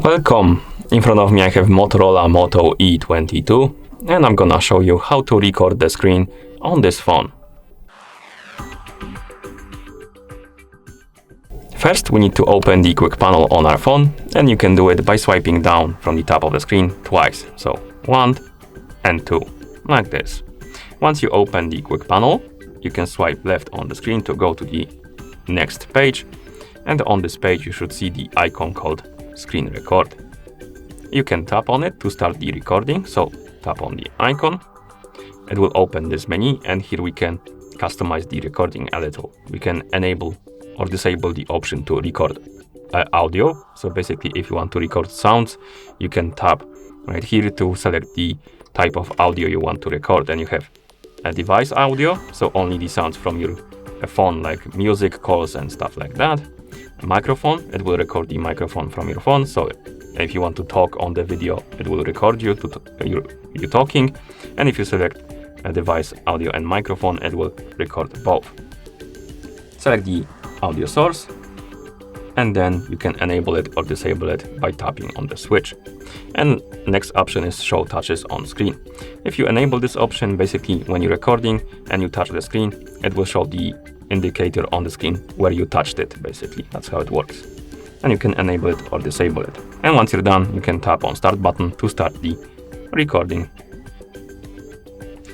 Welcome! In front of me I have Motorola Moto E22 and I'm gonna show you how to record the screen on this phone. First we need to open the quick panel on our phone, and you can do it by swiping down from the top of the screen twice. So 1 and 2, like this. Once you open the quick panel, you can swipe left on the screen to go to the next page, and on this page you should see the icon called Screen Record. You can tap on it to start the recording, so tap on the icon. It will open this menu, and here we can customize the recording a little. We can enable or disable the option to record audio. So basically, if you want to record sounds, you can tap right here to select the type of audio you want to record, and you have a device audio, so only the sounds from your phone, like music, calls and stuff like that. A microphone, it will record the microphone from your phone, so if you want to talk on the video, it will record you you talking, and if you select a device audio and microphone, it will record both. Select the audio source, and then you can enable it or disable it by tapping on the switch. And next option is show touches on screen. If you enable this option, basically when you're recording and you touch the screen, it will show the indicator on the screen where you touched it. Basically, that's how it works. And you can enable it or disable it. And once you're done, you can tap on start button to start the recording.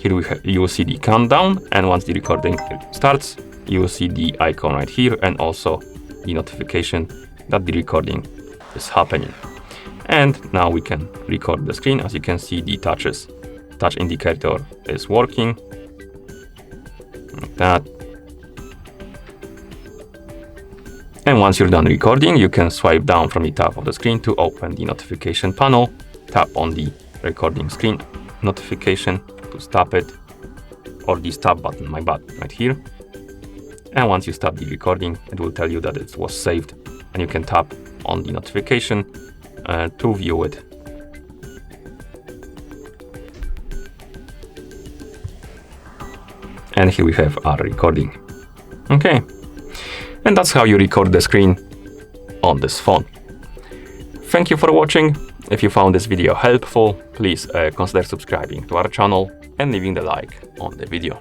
Here you will see the countdown, and once the recording starts, you will see the icon right here and also the notification that the recording is happening. And now we can record the screen. As you can see, the touch indicator is working like that. And once you're done recording, you can swipe down from the top of the screen to open the notification panel. Tap on the recording screen notification to stop it, or the stop button, my bad, right here. And once you stop the recording, it will tell you that it was saved, and you can tap on the notification to view it. And here we have our recording. Okay. And that's how you record the screen on this phone. Thank you for watching. If you found this video helpful, please consider subscribing to our channel and leaving the like on the video.